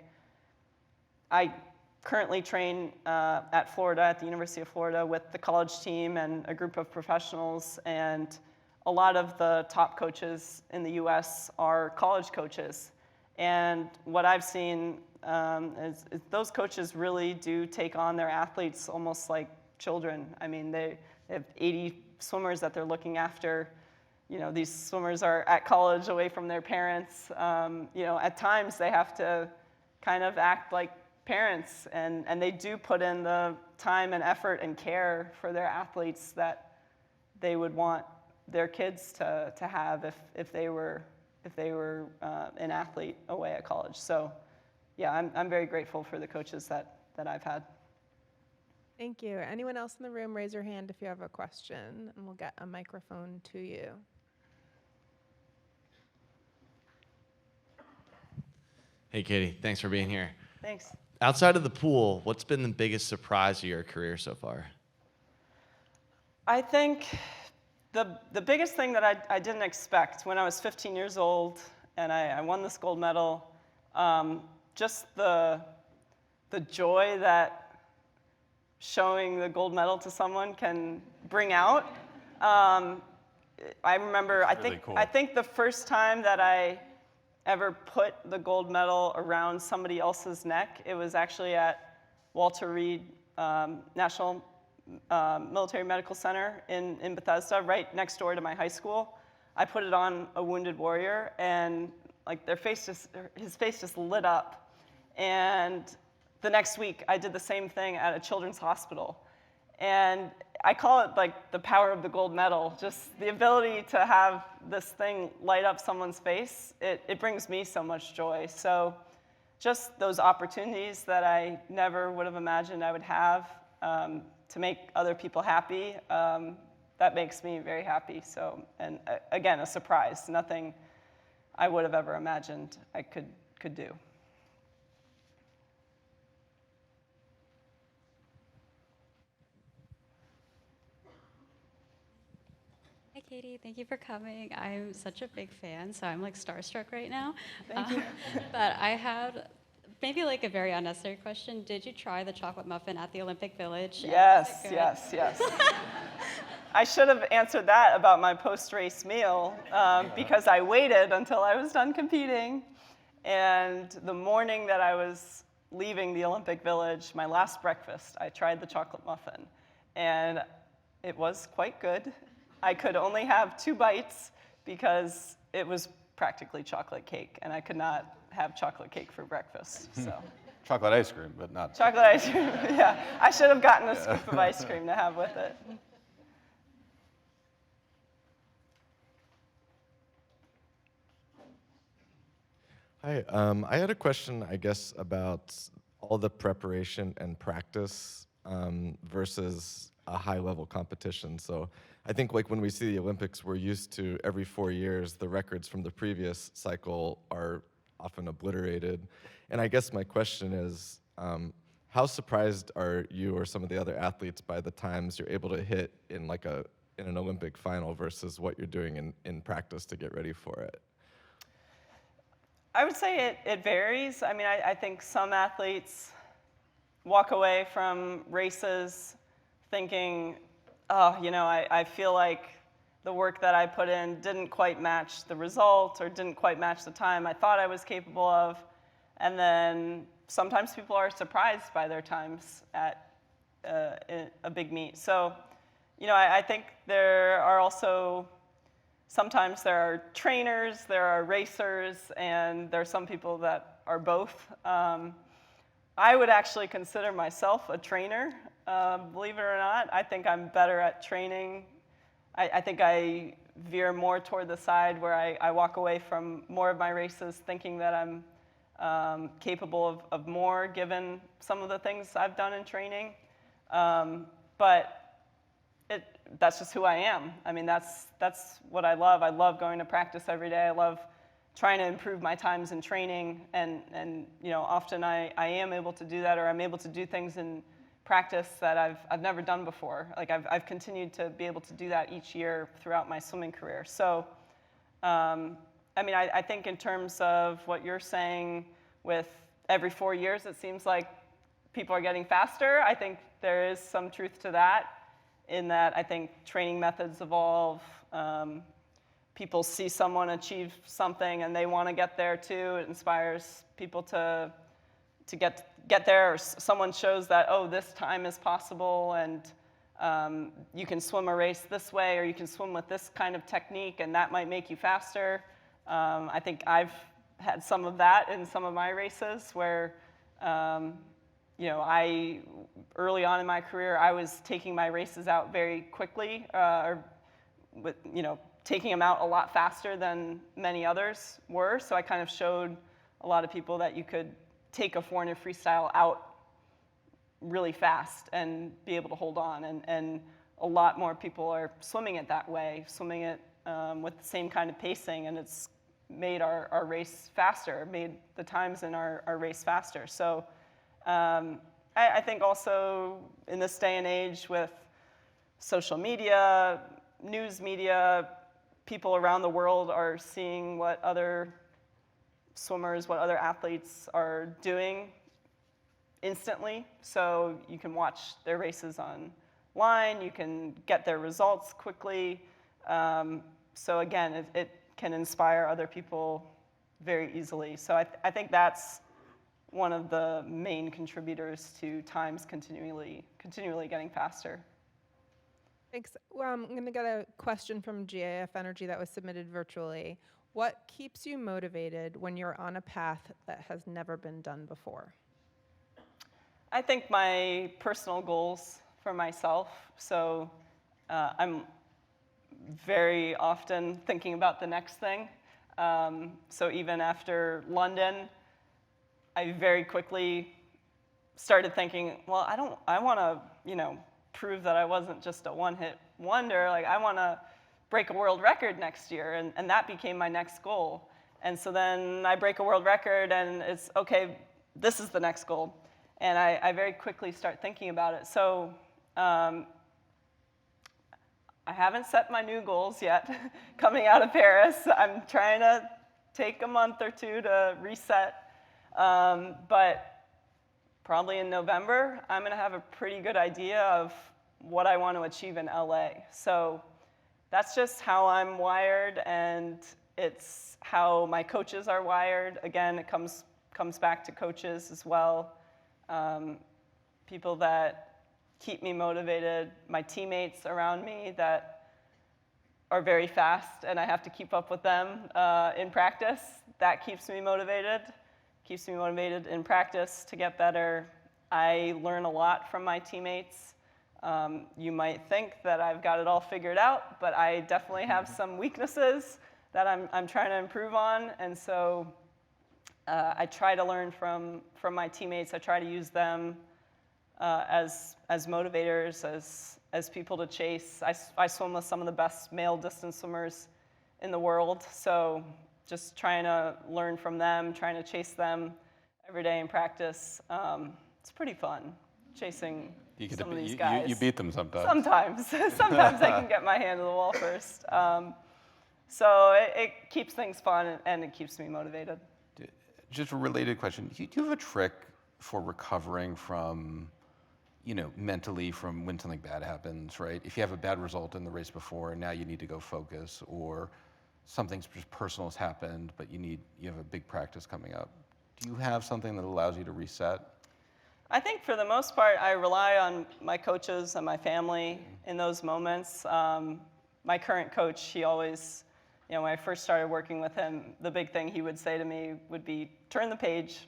I currently train at Florida, at the University of Florida, with the college team and a group of professionals, and a lot of the top coaches in the US are college coaches. And what I've seen is those coaches really do take on their athletes almost like children. I mean, they have 80 swimmers that they're looking after. You know, these swimmers are at college away from their parents. You know, at times they have to kind of act like parents, and they do put in the time and effort and care for their athletes that they would want their kids to have if they were an athlete away at college. So yeah, I'm very grateful for the coaches that I've had. Thank you. Anyone else in the room, raise your hand if you have a question, and we'll get a microphone to you. Hey, Katie, thanks for being here. Thanks. Outside of the pool, what's been the biggest surprise of your career so far? I think the biggest thing that I didn't expect when I was 15 years old and I won this gold medal, just the joy that showing the gold medal to someone can bring out. I remember, I think the first time that I ever put the gold medal around somebody else's neck, it was actually at Walter Reed National Military Medical Center in Bethesda, right next door to my high school. I put it on a wounded warrior, and like his face just lit up. And the next week, I did the same thing at a children's hospital. And I call it like the power of the gold medal, just the ability to have this thing light up someone's face. It brings me so much joy. So just those opportunities that I never would have imagined I would have to make other people happy, that makes me very happy. So, and again, a surprise, nothing I would have ever imagined I could do. Hi, Katie. Thank you for coming. I'm such a big fan, so I'm like starstruck right now. Thank you. But I had maybe like a very unnecessary question. Did you try the chocolate muffin at the Olympic Village? Yes, yes, yes. I should have answered that about my post-race meal because I waited until I was done competing. And the morning that I was leaving the Olympic Village, my last breakfast, I tried the chocolate muffin. And it was quite good. I could only have 2 bites because it was practically chocolate cake, and I could not have chocolate cake for breakfast. So Chocolate ice cream, but not chocolate ice cream. Yeah, I should have gotten a scoop of ice cream to have with it. Hi, I had a question, I guess, about all the preparation and practice versus a high-level competition. So I think like when we see the Olympics, we're used to every 4 years, the records from the previous cycle are often obliterated. And I guess my question is, how surprised are you or some of the other athletes by the times you're able to hit in like in an Olympic final versus what you're doing in practice to get ready for it? I would say it varies. I mean, I think some athletes walk away from races thinking, oh, I feel like the work that I put in didn't quite match the result or didn't quite match the time I thought I was capable of. And then sometimes people are surprised by their times at a big meet. So, I think there are also, sometimes there are trainers, there are racers, and there are some people that are both. I would actually consider myself a trainer, believe it or not. I think I'm better at training. I think I veer more toward the side where I walk away from more of my races thinking that I'm capable of more given some of the things I've done in training. But that's just who I am. I mean, that's what I love. I love going to practice every day. I love trying to improve my times in training, and often I am able to do that, or I'm able to do things in practice that I've never done before. Like I've continued to be able to do that each year throughout my swimming career. So, I mean, I think in terms of what you're saying, with every 4 years, it seems like people are getting faster. I think there is some truth to that, in that I think training methods evolve. People see someone achieve something and they want to get there too. It inspires people to get there, or someone shows that, oh, this time is possible, and you can swim a race this way, or you can swim with this kind of technique, and that might make you faster. I think I've had some of that in some of my races where, early on in my career, I was taking my races out very quickly, taking them out a lot faster than many others were. So I kind of showed a lot of people that you could take a 400 freestyle out really fast and be able to hold on. And a lot more people are swimming it that way, swimming it with the same kind of pacing, and it's made our race faster, made the times in our race faster. So I think also in this day and age with social media, news media, people around the world are seeing what other swimmers, what other athletes are doing instantly. So you can watch their races online, you can get their results quickly. So again, it can inspire other people very easily. So I think that's one of the main contributors to times continually getting faster. Thanks. Well, I'm going to get a question from GAF Energy that was submitted virtually. What keeps you motivated when you're on a path that has never been done before? I think my personal goals for myself. So I'm very often thinking about the next thing. So even after London, I very quickly started thinking, well, I want to, prove that I wasn't just a one-hit wonder. Like, I want to break a world record next year, and that became my next goal. And so then I break a world record, and it's, okay, this is the next goal. And I very quickly start thinking about it. So I haven't set my new goals yet coming out of Paris. I'm trying to take a month or two to reset. But probably in November, I'm going to have a pretty good idea of what I want to achieve in LA. So that's just how I'm wired, and it's how my coaches are wired. Again, it comes back to coaches as well. People that keep me motivated, my teammates around me that are very fast, and I have to keep up with them in practice. That keeps me motivated. Keeps me motivated in practice to get better. I learn a lot from my teammates. You might think that I've got it all figured out, but I definitely have some weaknesses that I'm trying to improve on, and so I try to learn from my teammates. I try to use them as motivators, as people to chase. I swim with some of the best male distance swimmers in the world, so just trying to learn from them, trying to chase them every day in practice. It's pretty fun chasing some of these guys. You beat them sometimes. Sometimes I can get my hand to the wall first. So it keeps things fun, and it keeps me motivated. Just a related question. Do you have a trick for recovering from, mentally from when something bad happens, right? If you have a bad result in the race before and now you need to go focus, or something just personal has happened, but you have a big practice coming up. Do you have something that allows you to reset? I think for the most part, I rely on my coaches and my family in those moments. My current coach, he always, when I first started working with him, the big thing he would say to me would be, turn the page.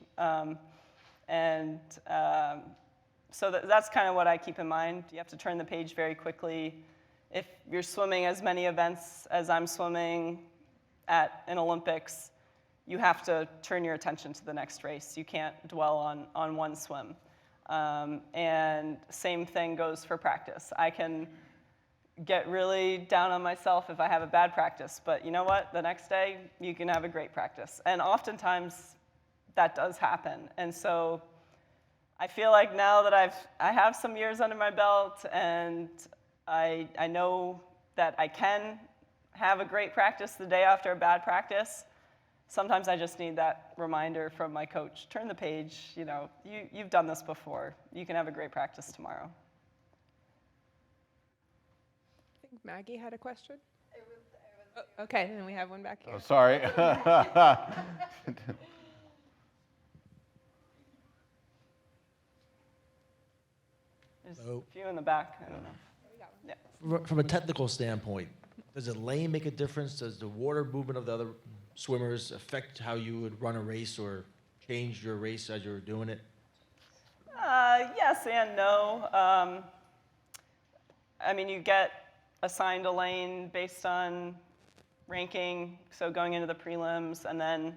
So that's kind of what I keep in mind. You have to turn the page very quickly. If you're swimming as many events as I'm swimming at an Olympics, you have to turn your attention to the next race. You can't dwell on one swim. And same thing goes for practice. I can get really down on myself if I have a bad practice, but you know what? The next day, you can have a great practice. And oftentimes, that does happen. And so I feel like now that I have some years under my belt, and I know that I can have a great practice the day after a bad practice. Sometimes I just need that reminder from my coach. Turn the page, you've done this before. You can have a great practice tomorrow. I think Maggie had a question. Oh, okay, and we have one back here. Oh, sorry. There's a few in the back. I don't know. Yeah. From a technical standpoint, does the lane make a difference? Does the water movement of the other swimmers affect how you would run a race or change your race as you're doing it? Yes and no. You get assigned a lane based on ranking, so going into the prelims, and then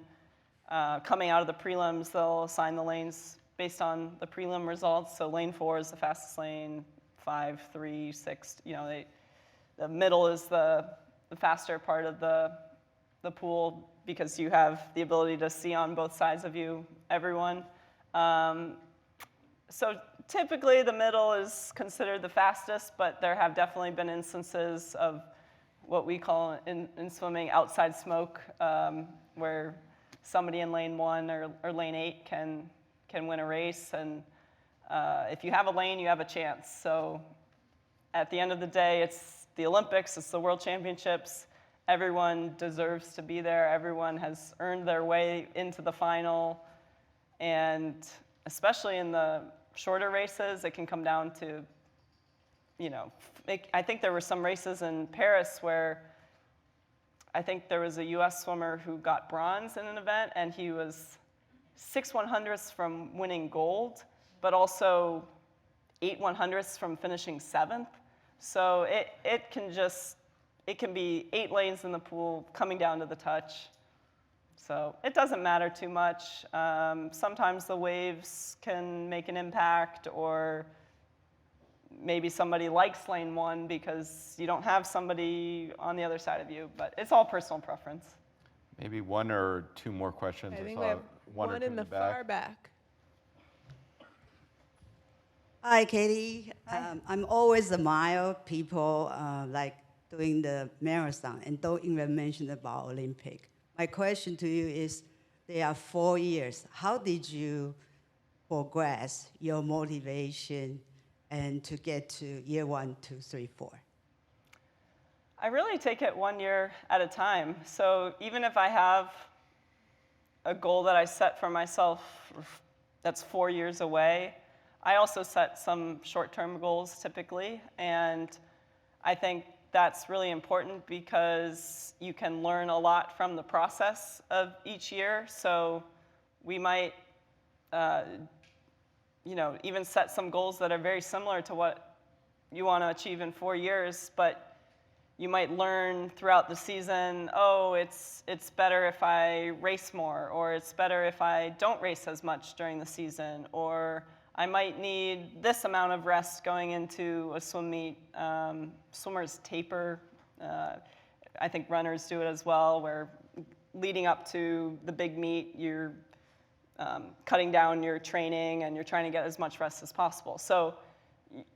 coming out of the prelims, they'll assign the lanes based on the prelim results. So lane 4 is the fastest lane, 5, 3, 6. The middle is the faster part of the pool because you have the ability to see on both sides of you, everyone. So typically the middle is considered the fastest, but there have definitely been instances of what we call in swimming outside smoke, where somebody in lane 1 or lane 8 can win a race. And if you have a lane, you have a chance. So at the end of the day, it's the Olympics, it's the World Championships. Everyone deserves to be there. Everyone has earned their way into the final. And especially in the shorter races, it can come down to, I think there were some races in Paris where I think there was a US swimmer who got bronze in an event, and he was 6/100ths from winning gold, but also 8/100ths from finishing 7th. So it can be 8 lanes in the pool coming down to the touch. So it doesn't matter too much. Sometimes the waves can make an impact, or maybe somebody likes lane 1 because you don't have somebody on the other side of you, but it's all personal preference. Maybe 1 or 2 more questions. I think saw we have one or one two in the far back. Hi, Katie. I'm always admire people like doing the marathon and don't even mention about Olympic. My question to you is, there are 4 years. How did you progress your motivation and to get to year 1, 2, 3, 4? I really take it 1 year at a time. So even if I have a goal that I set for myself that's 4 years away, I also set some short-term goals typically. And I think that's really important because you can learn a lot from the process of each year. So we might even set some goals that are very similar to what you want to achieve in 4 years, but you might learn throughout the season, it's better if I race more, or it's better if I don't race as much during the season, or I might need this amount of rest going into a swim meet. Swimmers taper. I think runners do it as well, where leading up to the big meet, you're cutting down your training and you're trying to get as much rest as possible. So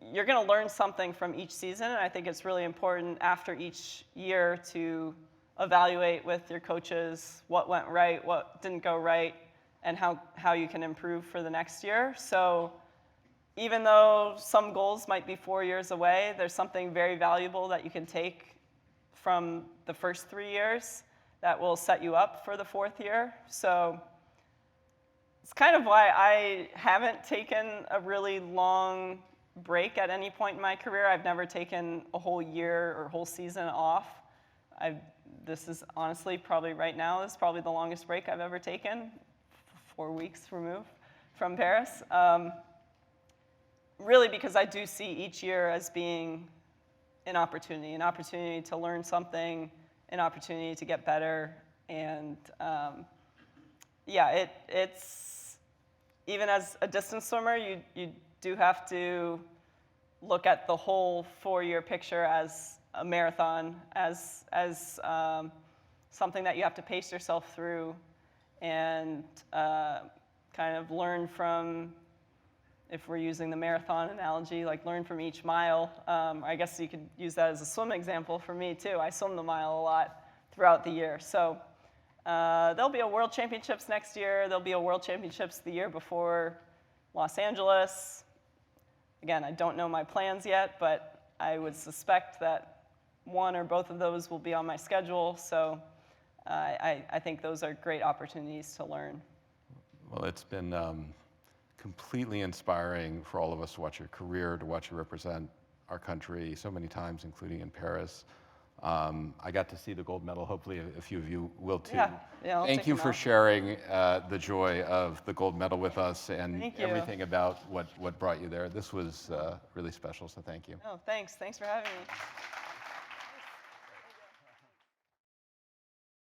you're going to learn something from each season, and I think it's really important after each year to evaluate with your coaches what went right, what didn't go right, and how you can improve for the next year. So even though some goals might be 4 years away, there's something very valuable that you can take from the first 3 years that will set you up for the 4th year. So it's kind of why I haven't taken a really long break at any point in my career. I've never taken a whole year or whole season off. This is honestly probably right now, this is probably the longest break I've ever taken, 4 weeks removed from Paris. Really because I do see each year as being an opportunity to learn something, an opportunity to get better. And yeah, it's, even as a distance swimmer, you do have to look at the whole 4-year picture as a marathon, as something that you have to pace yourself through and kind of learn from, if we're using the marathon analogy, like learn from each mile. I guess you could use that as a swim example for me too. I swim the mile a lot throughout the year. So there'll be a World Championships next year. There'll be a World Championships the year before Los Angeles. Again, I don't know my plans yet, but I would suspect that one or both of those will be on my schedule. So I think those are great opportunities to learn. Well, it's been completely inspiring for all of us to watch your career, to watch you represent our country so many times, including in Paris. I got to see the gold medal. Hopefully a few of you will too. Yeah, I'll Thank take you them for out. sharing the joy of the gold medal with us and Thank you. everything about what brought you there. This was really special, so thank you. Oh, thanks. Thanks for having me.